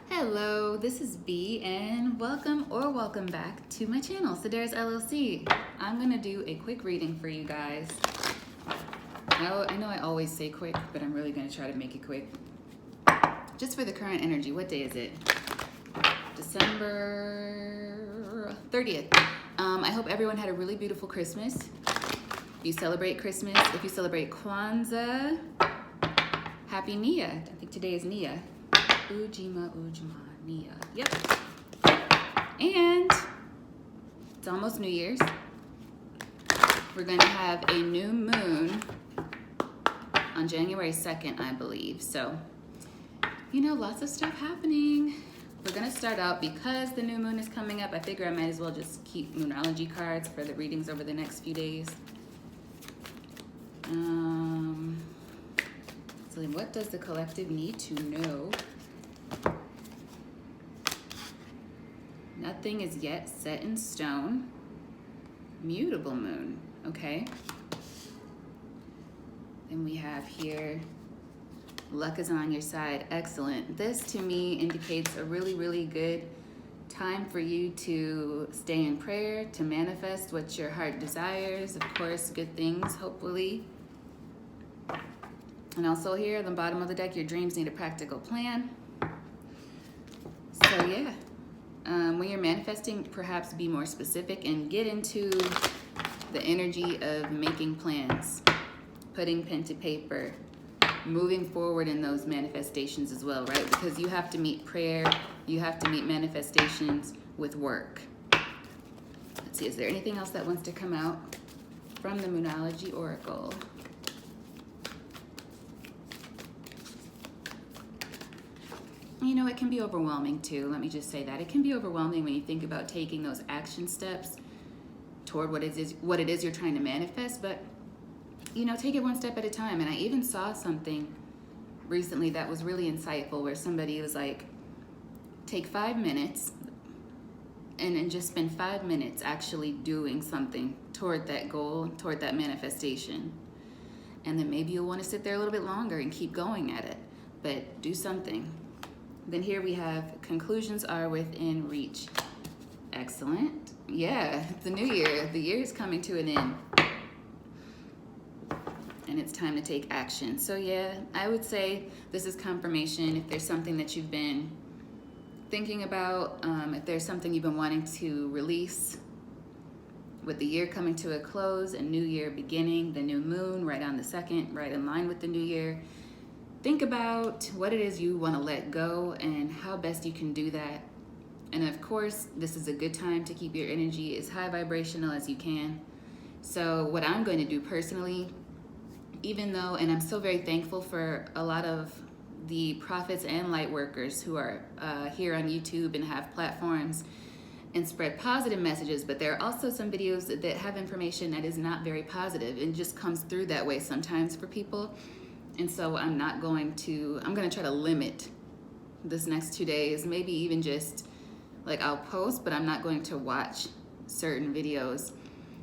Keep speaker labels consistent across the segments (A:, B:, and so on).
A: Hello, this is B and welcome back to my channel, Sedaris LLC. I'm gonna do a quick reading for you guys. I know I always say quick, but I'm really gonna try to make it quick. Just for the current energy, what day is it? December 30th. I hope everyone had a really beautiful Christmas. If you celebrate Christmas, if you celebrate Kwanzaa, Happy Nia. I think today is Nia. Ujima, Nia. Yep. And it's almost New Year's. We're going to have a new moon on January 2nd, I believe. So, lots of stuff happening. We're going to start out because the new moon is coming up. I figure I might as well just keep Moonology cards for the readings over the next few days. So what does the collective need to know? Nothing is yet set in stone. Mutable moon, okay. Then we have here, luck is on your side, excellent. This to me indicates a really, really good time for you to stay in prayer, to manifest what your heart desires, of course, good things, hopefully. And also here at the bottom of the deck, your dreams need a practical plan. So yeah, when you're manifesting, perhaps be more specific and get into the energy of making plans, putting pen to paper, moving forward in those manifestations as well, right? Because you have to meet prayer, you have to meet manifestations with work. Let's see, is there anything else that wants to come out from the Moonology Oracle? It can be overwhelming too. Let me just say that. It can be overwhelming when you think about taking those action steps toward what it is you're trying to manifest, but take it one step at a time. And I even saw something recently that was really insightful where somebody was like, take 5 minutes and just spend 5 minutes actually doing something toward that goal, toward that manifestation. And then maybe you'll want to sit there a little bit longer and keep going at it, but do something. Then here we have conclusions are within reach. Excellent. Yeah, the new year. The year is coming to an end. And it's time to take action. So yeah, I would say this is confirmation. If there's something that you've been thinking about, if there's something you've been wanting to release, with the year coming to a close, a new year beginning, the new moon right on the 2nd, right in line with the new year, think about what it is you want to let go and how best you can do that. And of course, this is a good time to keep your energy as high vibrational as you can. So what I'm going to do personally, even though, and I'm so very thankful for a lot of the prophets and light workers who are here on YouTube and have platforms and spread positive messages, but there are also some videos that have information that is not very positive and just comes through that way sometimes for people. And so I'm going to try to limit this next 2 days, maybe even just like I'll post, but I'm not going to watch certain videos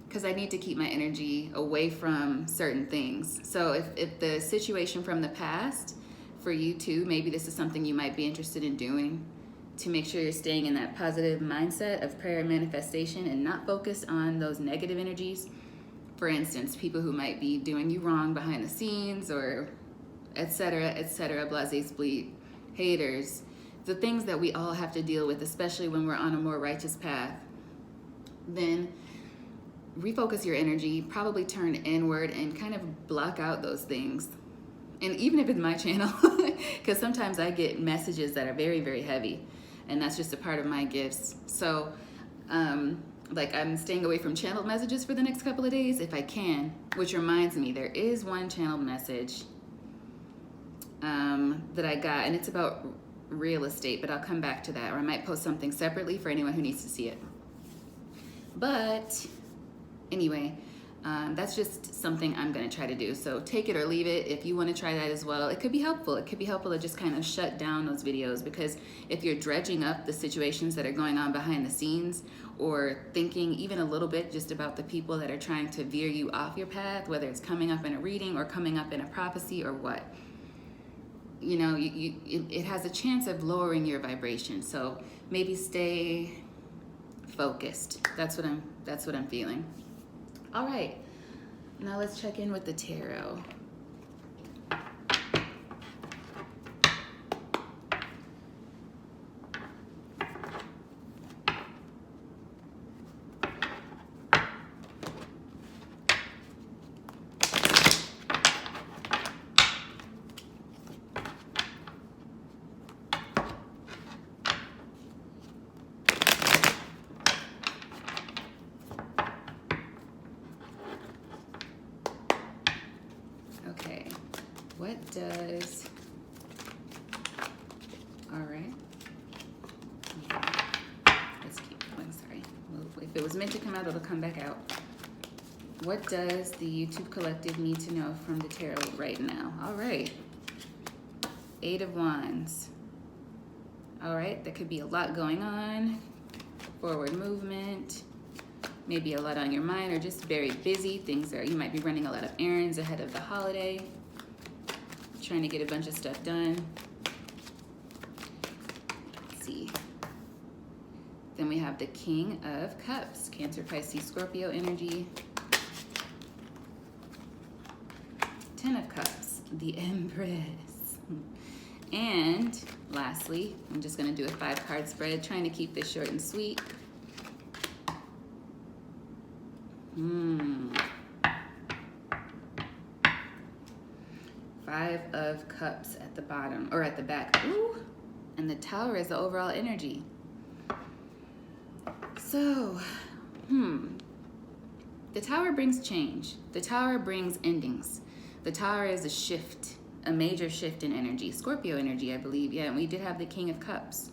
A: because I need to keep my energy away from certain things. So if the situation from the past for you too, maybe this is something you might be interested in doing to make sure you're staying in that positive mindset of prayer and manifestation and not focus on those negative energies. For instance, people who might be doing you wrong behind the scenes or etc., blase split, haters, the things that we all have to deal with, especially when we're on a more righteous path. Then refocus your energy, probably turn inward and kind of block out those things. And even if it's my channel, because sometimes I get messages that are very, very heavy, and that's just a part of my gifts. So, like I'm staying away from channeled messages for the next couple of days if I can, which reminds me, there is one channeled message that I got, and it's about real estate, but I'll come back to that, or I might post something separately for anyone who needs to see it. But anyway, that's just something I'm going to try to do. So take it or leave it. If you want to try that as well, it could be helpful. It could be helpful to just kind of shut down those videos, because if you're dredging up the situations that are going on behind the scenes, or thinking even a little bit just about the people that are trying to veer you off your path, whether it's coming up in a reading or coming up in a prophecy or what, you know, it has a chance of lowering your vibration. So maybe stay focused. That's what I'm feeling. All right, now let's check in with the tarot. Okay, what does, all right, let's keep going, sorry. If it was meant to come out, it'll come back out. What does the YouTube collective need to know from the tarot right now? All right, 8 of Wands. All right, there could be a lot going on, forward movement, maybe a lot on your mind, or just very busy. You might be running a lot of errands ahead of the holiday, trying to get a bunch of stuff done. Let's see. Then we have the King of Cups, Cancer, Pisces, Scorpio energy. 10 of Cups, the Empress. And lastly, I'm just gonna do a 5-card spread, trying to keep this short and sweet. 5 of Cups at the bottom, or at the back. Ooh, and the Tower is the overall energy. So, the Tower brings change. The Tower brings endings. The Tower is a shift, a major shift in energy. Scorpio energy, I believe. Yeah, and we did have the King of Cups.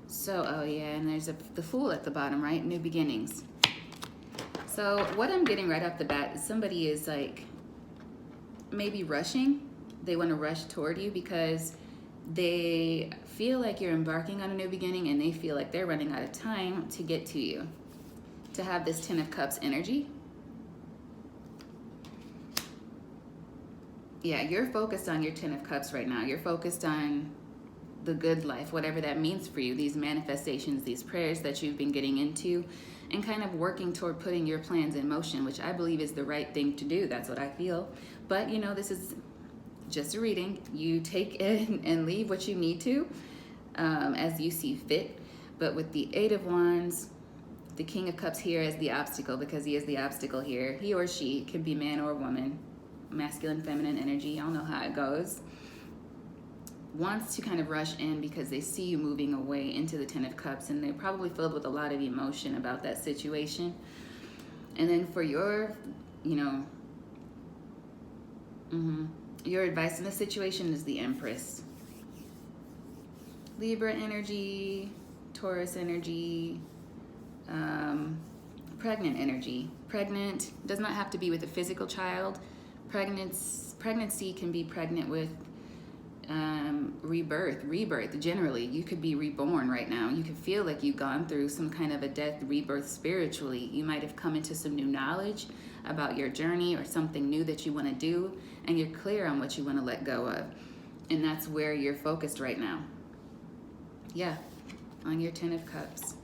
A: So, oh yeah, and there's the Fool at the bottom, right? New beginnings. So what I'm getting right off the bat is somebody is like maybe rushing. They want to rush toward you because they feel like you're embarking on a new beginning, and they feel like they're running out of time to get to you. To have this 10 of Cups energy. Yeah, you're focused on your 10 of Cups right now. You're focused on the good life, whatever that means for you, these manifestations, these prayers that you've been getting into, and kind of working toward putting your plans in motion, which I believe is the right thing to do. That's what I feel. But, you know, this is just a reading. You take it and leave what you need to as you see fit. But with the 8 of Wands, the King of Cups here as the obstacle, because he is the obstacle here. He or she can be man or woman, masculine, feminine energy. Y'all know how it goes. Wants to kind of rush in because they see you moving away into the 10 of Cups, and they're probably filled with a lot of emotion about that situation. And then for your, you know, your advice in this situation is the Empress. Libra energy, Taurus energy, pregnant energy. Pregnant does not have to be with a physical child. Pregnancy can be pregnant with rebirth. Generally, you could be reborn right now. You could feel like you've gone through some kind of a death, rebirth spiritually. You might have come into some new knowledge about your journey or something new that you want to do, and you're clear on what you want to let go of. And that's where you're focused right now. Yeah, on your 10 of Cups.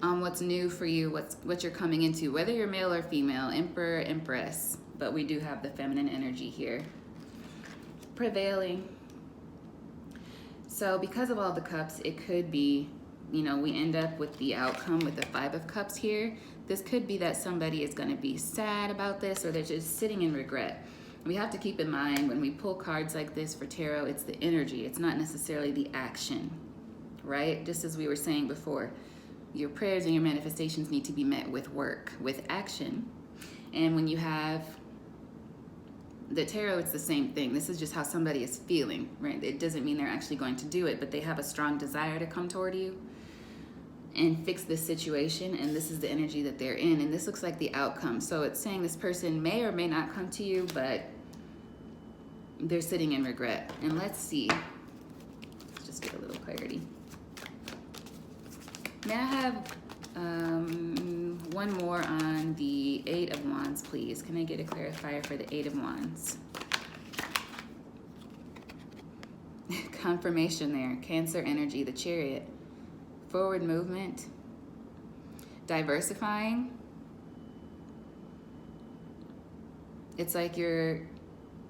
A: On what's new for you, what you're coming into, whether you're male or female, Emperor, Empress. But we do have the feminine energy here. Prevailing. So because of all the cups, it could be, you know, we end up with the outcome with the 5 of Cups here. This could be that somebody is going to be sad about this, or they're just sitting in regret. We have to keep in mind when we pull cards like this for tarot, it's the energy. It's not necessarily the action, right? Just as we were saying before, your prayers and your manifestations need to be met with work, with action. And when you have the tarot, it's the same thing. This is just how somebody is feeling, right? It doesn't mean they're actually going to do it, but they have a strong desire to come toward you and fix this situation, and this is the energy that they're in, and this looks like the outcome. So it's saying this person may or may not come to you, but they're sitting in regret. And let's see. Let's just get a little clarity. May I have one more on the 8 of Wands, please? Can I get a clarifier for the 8 of Wands? confirmation there. Cancer energy, the Chariot. Forward movement. Diversifying. It's like you're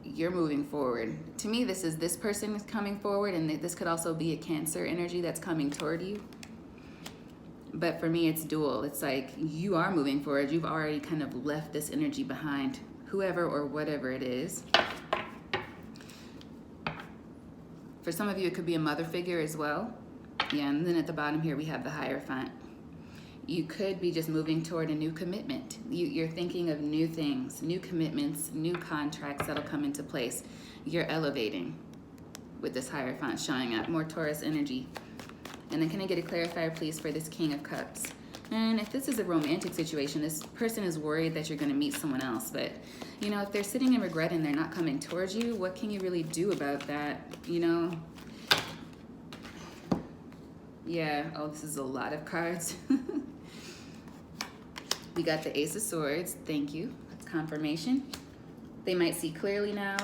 A: moving forward. To me, this person is coming forward, and this could also be a Cancer energy that's coming toward you. But for me, it's dual. It's like you are moving forward. You've already kind of left this energy behind, whoever or whatever it is. For some of you, it could be a mother figure as well. Yeah, and then at the bottom here, we have the Hierophant. You could be just moving toward a new commitment. You're thinking of new things, new commitments, new contracts that'll come into place. You're elevating with this Hierophant showing up. More Taurus energy. And then can I get a clarifier, please, for this King of Cups? And if this is a romantic situation, this person is worried that you're going to meet someone else. But, you know, if they're sitting in regret and they're not coming towards you, what can you really do about that? You know? Yeah. Oh, this is a lot of cards. We got the Ace of Swords. Thank you. That's confirmation. They might see clearly now.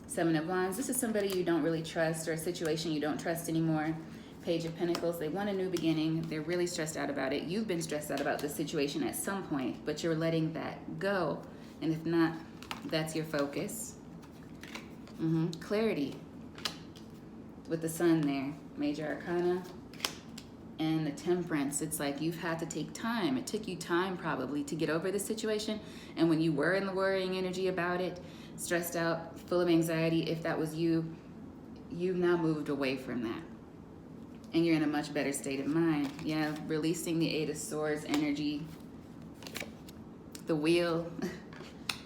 A: Seven of Wands. This is somebody you don't really trust, or a situation you don't trust anymore. Page of Pentacles. They want a new beginning. They're really stressed out about it. You've been stressed out about this situation at some point, but you're letting that go. And if not, that's your focus. Clarity. With the Sun there. Major Arcana. And the Temperance. It's like you've had to take time. It took you time probably to get over this situation. And when you were in the worrying energy about it, stressed out, full of anxiety, if that was you, you've now moved away from that. And you're in a much better state of mind. Yeah, releasing the Eight of Swords energy. The Wheel.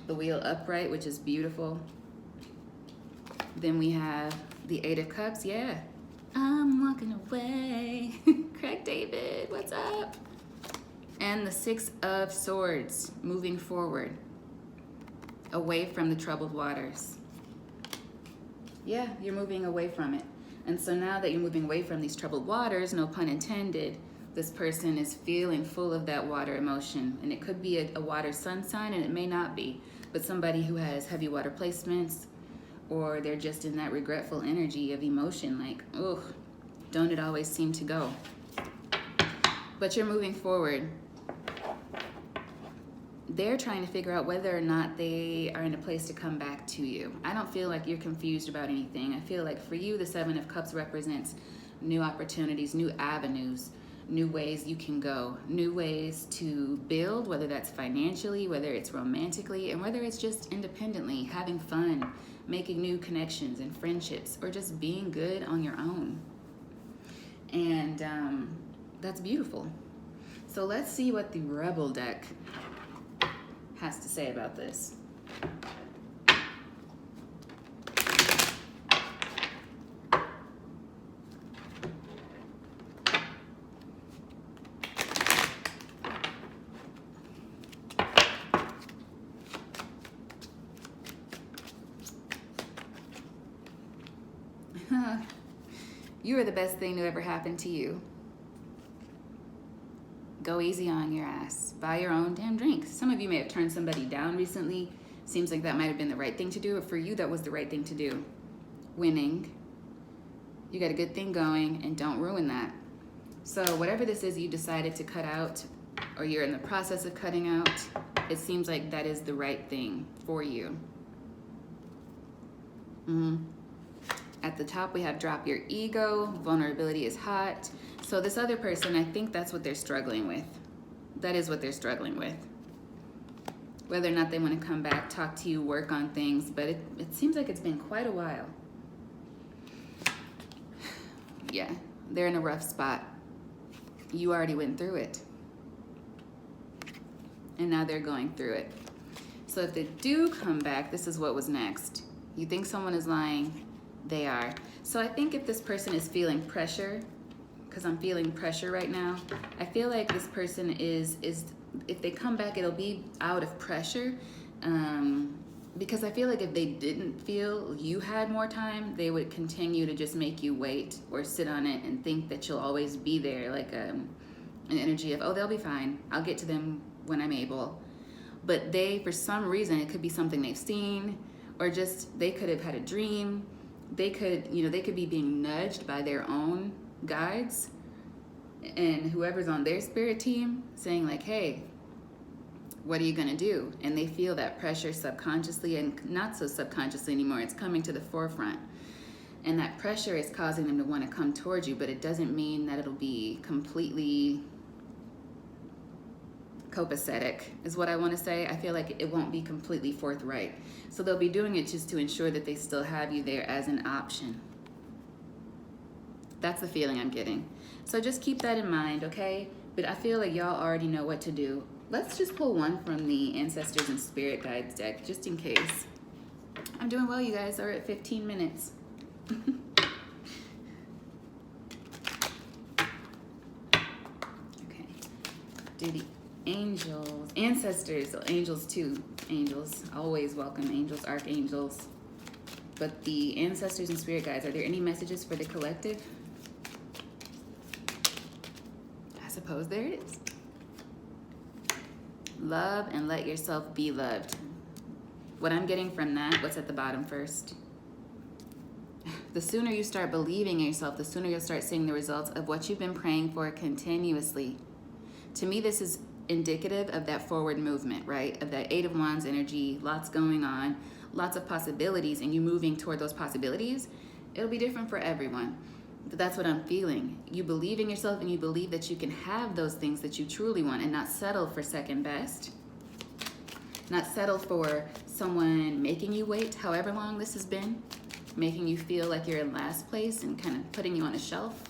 A: The Wheel upright, which is beautiful. Then we have the Eight of Cups. Yeah. I'm walking away. Craig David, what's up? And the Six of Swords, moving forward. Away from the troubled waters. Yeah, you're moving away from it. And so now that you're moving away from these troubled waters, no pun intended, this person is feeling full of that water emotion. And it could be a water sun sign, and it may not be. But somebody who has heavy water placements, or they're just in that regretful energy of emotion, like, ugh, don't it always seem to go? But you're moving forward. They're trying to figure out whether or not they are in a place to come back to you. I don't feel like you're confused about anything. I feel like for you, the Seven of Cups represents new opportunities, new avenues, new ways you can go, new ways to build, whether that's financially, whether it's romantically, and whether it's just independently, having fun, making new connections and friendships, or just being good on your own. And that's beautiful. So let's see what the Rebel deck has to say about this. You are the best thing to ever happen to you. Go easy on your ass. Buy your own damn drink. Some of you may have turned somebody down recently. Seems like that might have been the right thing to do. But for you, that was the right thing to do. Winning. You got a good thing going, and don't ruin that. So whatever this is you decided to cut out, or you're in the process of cutting out, it seems like that is the right thing for you. At the top, we have drop your ego. Vulnerability is hot. So this other person, I think that's what they're struggling with. That is what they're struggling with. Whether or not they want to come back, talk to you, work on things, but it seems like it's been quite a while. Yeah, they're in a rough spot. You already went through it. And now they're going through it. So if they do come back, this is what was next. You think someone is lying? They are. So I think if this person is feeling pressure, because I'm feeling pressure right now, I feel like this person is if they come back, it'll be out of pressure. Because I feel like if they didn't feel you had more time, they would continue to just make you wait or sit on it and think that you'll always be there, like an energy of, oh, they'll be fine. I'll get to them when I'm able. But they, for some reason, it could be something they've seen, or just they could have had a dream, they could, they could be being nudged by their own guides and whoever's on their spirit team saying like, hey, what are you going to do? And they feel that pressure subconsciously, and not so subconsciously anymore. It's coming to the forefront. And that pressure is causing them to want to come towards you, but it doesn't mean that it'll be completely copacetic, is what I want to say. I feel like it won't be completely forthright. So they'll be doing it just to ensure that they still have you there as an option. That's the feeling I'm getting. So just keep that in mind, okay? But I feel like y'all already know what to do. Let's just pull one from the Ancestors and Spirit Guides deck, just in case. I'm doing well, you guys. Are at 15 minutes. Okay. Do the angels, ancestors, angels too. Angels, always welcome angels, archangels. But the ancestors and spirit guides, are there any messages for the collective? I suppose there it is. Love and let yourself be loved. What I'm getting from that, what's at the bottom first? The sooner you start believing in yourself, the sooner you'll start seeing the results of what you've been praying for continuously. To me, this is indicative of that forward movement, right? Of that Eight of Wands energy, lots going on, lots of possibilities, and you moving toward those possibilities. It'll be different for everyone. But that's what I'm feeling. You believe in yourself and you believe that you can have those things that you truly want and not settle for second best. Not settle for someone making you wait however long this has been, making you feel like you're in last place and kind of putting you on a shelf.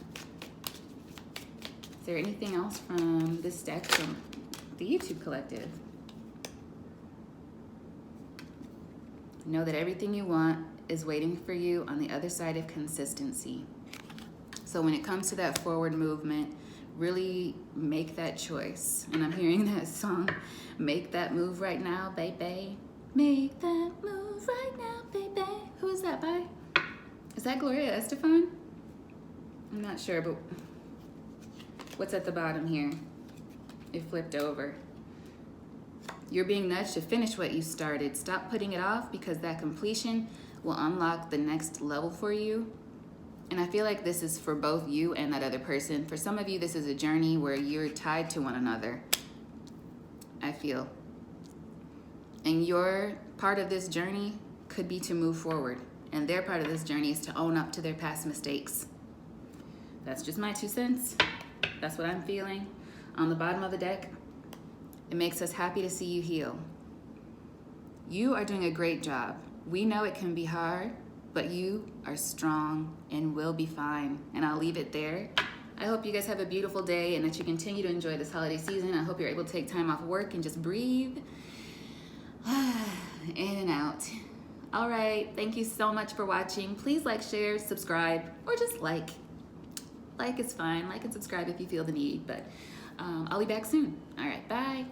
A: Is there anything else from this deck from the YouTube collective? Know that everything you want is waiting for you on the other side of consistency. So when it comes to that forward movement, really make that choice. And I'm hearing that song, make that move right now, baby. Make that move right now, baby. Who is that by? Is that Gloria Estefan? I'm not sure, but what's at the bottom here? It flipped over. You're being nudged to finish what you started. Stop putting it off, because that completion will unlock the next level for you. And I feel like this is for both you and that other person. For some of you, this is a journey where you're tied to one another, I feel. And your part of this journey could be to move forward. And their part of this journey is to own up to their past mistakes. That's just my 2 cents. That's what I'm feeling. On the bottom of the deck, it makes us happy to see you heal. You are doing a great job. We know it can be hard, but you are strong and will be fine. And I'll leave it there. I hope you guys have a beautiful day and that you continue to enjoy this holiday season. I hope you're able to take time off work and just breathe in and out. All right, thank you so much for watching. Please like, share, subscribe, or just like. Like is fine. Like and subscribe if you feel the need, but I'll be back soon. All right, bye.